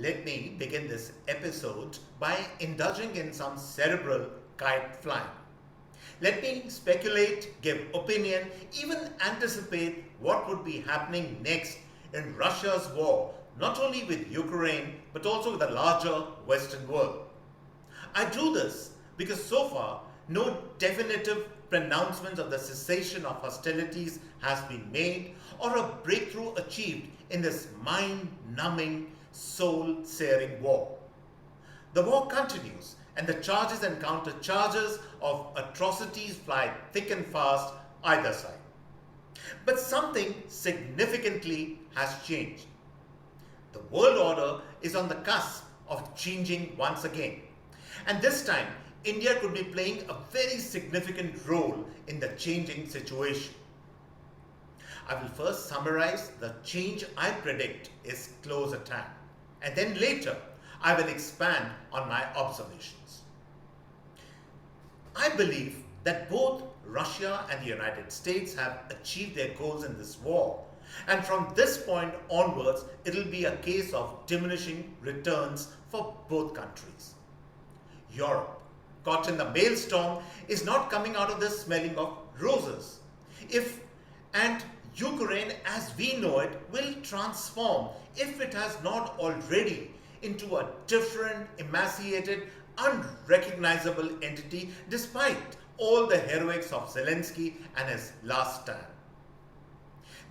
Let me begin this episode by indulging in some cerebral kite flying. Let me speculate, give opinion, even anticipate what would be happening next in Russia's war, not only with Ukraine but also with the larger Western world. I do this because so far no definitive pronouncement of the cessation of hostilities has been made or a breakthrough achieved in this mind-numbing, soul-searing war. The war continues and the charges and countercharges of atrocities fly thick and fast either side. But something significantly has changed. The world order is on the cusp of changing once again. And this time, India could be playing a very significant role in the changing situation. I will first summarize the change I predict is close at hand, and then later I will expand on my observations. I believe that both Russia and the United States have achieved their goals in this war, and from this point onwards, it will be a case of diminishing returns for both countries. Europe, caught in the maelstrom, is not coming out of this smelling of roses. And Ukraine as we know it will transform, if it has not already, into a different, emaciated, unrecognizable entity despite all the heroics of Zelensky and his last stand.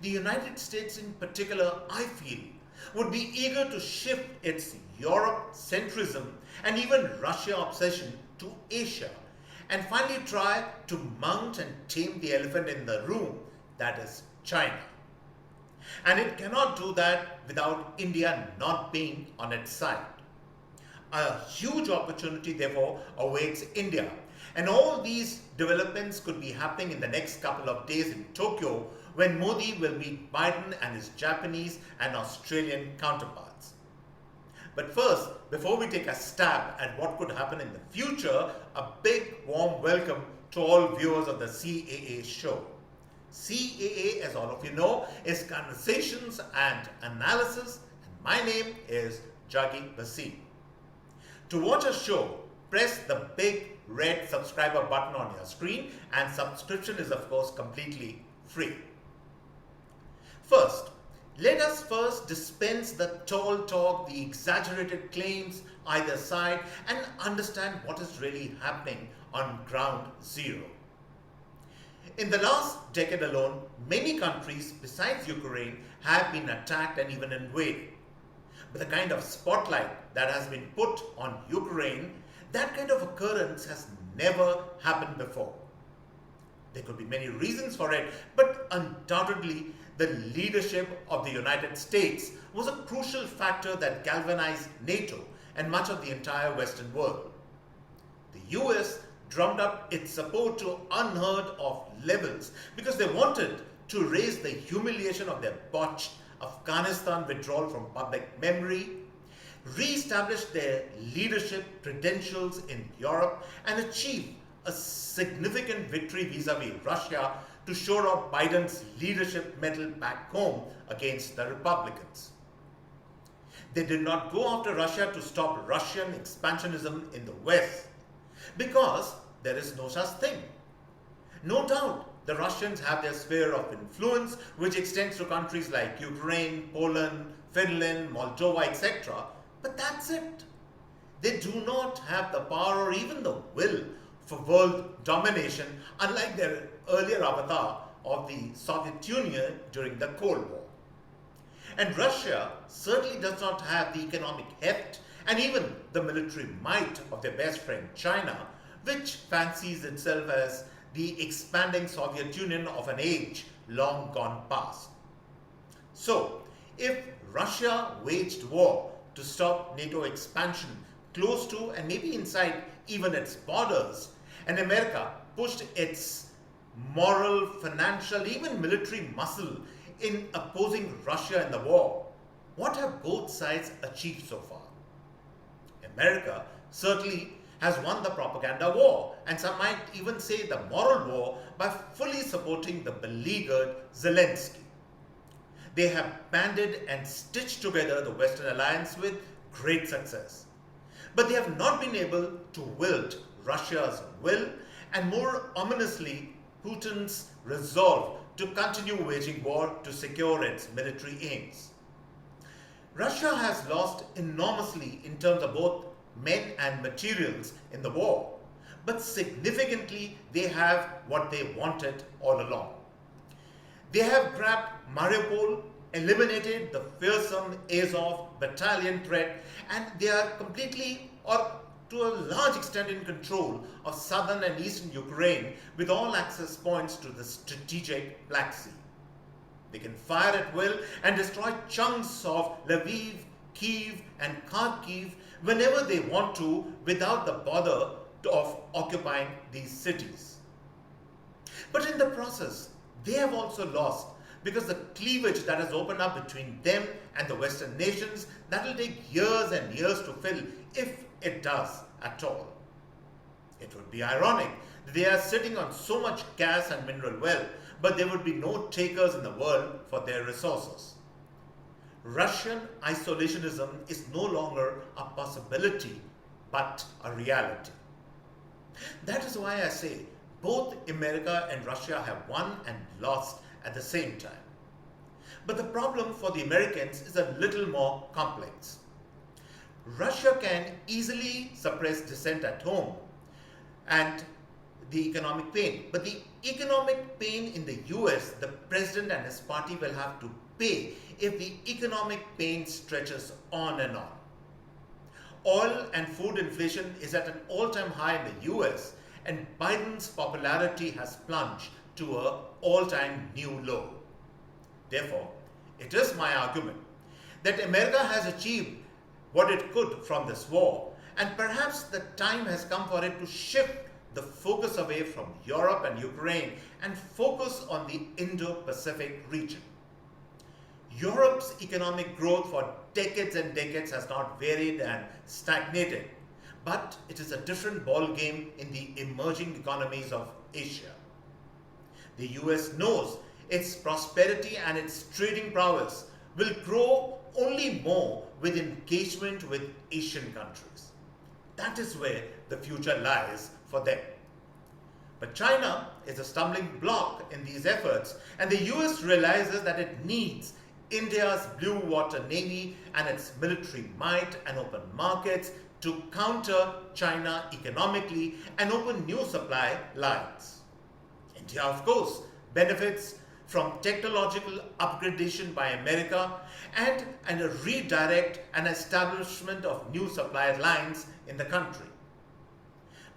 The United States in particular, I feel, would be eager to shift its Europe centrism and even Russia obsession to Asia and finally try to mount and tame the elephant in the room, that is China. And it cannot do that without India not being on its side. A huge opportunity therefore awaits India, and all these developments could be happening in the next couple of days in Tokyo when Modi will meet Biden and his Japanese and Australian counterparts. But first, before we take a stab at what could happen in the future, a big warm welcome to all viewers of the CAA show. CAA, as all of you know, is Conversations and Analysis, and my name is Juggi Bhasin. To watch a show, press the big red subscriber button on your screen, and subscription is of course completely free. First, let us first dispense the tall talk, the exaggerated claims either side, and understand what is really happening on ground zero. In the last decade alone, many countries besides Ukraine have been attacked and even invaded. But the kind of spotlight that has been put on Ukraine, that kind of occurrence has never happened before. There could be many reasons for it, but undoubtedly the leadership of the United States was a crucial factor that galvanized NATO and much of the entire Western world. The US drummed up its support to unheard of levels because they wanted to raise the humiliation of their botched Afghanistan withdrawal from public memory, re-establish their leadership credentials in Europe, and achieve a significant victory vis-a-vis Russia to shore up Biden's leadership mettle back home against the Republicans. They did not go after Russia to stop Russian expansionism in the West because there is no such thing. No doubt, the Russians have their sphere of influence, which extends to countries like Ukraine, Poland, Finland, Moldova, etc. But that's it. They do not have the power or even the will for world domination, unlike their earlier avatar of the Soviet Union during the Cold War. And Russia certainly does not have the economic heft and even the military might of their best friend China, which fancies itself as the expanding Soviet Union of an age long gone past. So, if Russia waged war to stop NATO expansion close to and maybe inside even its borders, and America pushed its moral, financial, even military muscle in opposing Russia in the war, what have both sides achieved so far? America certainly has won the propaganda war, and some might even say the moral war, by fully supporting the beleaguered Zelensky. They have banded and stitched together the Western alliance with great success. But they have not been able to wield Russia's will and, more ominously, Putin's resolve to continue waging war to secure its military aims. Russia has lost enormously in terms of both men and materials in the war, but significantly they have what they wanted all along. They have grabbed Mariupol, eliminated the fearsome Azov battalion threat, and they are completely, or to a large extent, in control of southern and eastern Ukraine with all access points to the strategic Black Sea. They can fire at will and destroy chunks of Lviv, Kyiv and Kharkiv whenever they want to without the bother of occupying these cities. But in the process, they have also lost, because the cleavage that has opened up between them and the Western nations, that will take years and years to fill, if it does at all. It would be ironic that they are sitting on so much gas and mineral wealth, but there would be no takers in the world for their resources. Russian isolationism is no longer a possibility, but a reality. That is why I say both America and Russia have won and lost at the same time. But the problem for the Americans is a little more complex. Russia can easily suppress dissent at home and the economic pain. But the economic pain in the US, the president and his party will have to pay if the economic pain stretches on and on. Oil and food inflation is at an all-time high in the US, and Biden's popularity has plunged to an all-time new low. Therefore, it is my argument that America has achieved what it could from this war, and perhaps the time has come for it to shift the focus away from Europe and Ukraine and focus on the Indo-Pacific region. Europe's economic growth for decades and decades has not varied and stagnated, but it is a different ballgame in the emerging economies of Asia. The US knows its prosperity and its trading prowess will grow only more with engagement with Asian countries. That is where the future lies for them. But China is a stumbling block in these efforts, and the US realizes that it needs India's blue water navy and its military might and open markets to counter China economically and open new supply lines. India, of course, benefits from technological upgradation by America and a redirect and establishment of new supply lines in the country.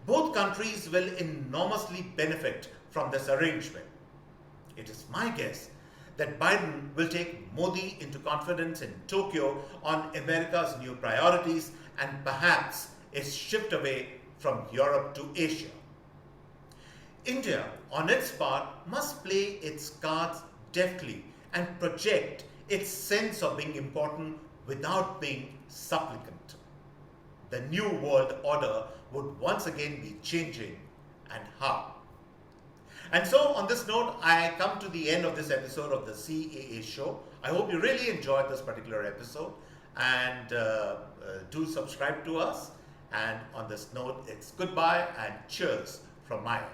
Both countries will enormously benefit from this arrangement. It is my guess that Biden will take Modi into confidence in Tokyo on America's new priorities and perhaps a shift away from Europe to Asia. India, on its part, must play its cards deftly and project its sense of being important without being supplicant. The new world order would once again be changing, and how? And so, on this note, I come to the end of this episode of the CAA Show. I hope you really enjoyed this particular episode, and do subscribe to us. And on this note, it's goodbye and cheers from my end.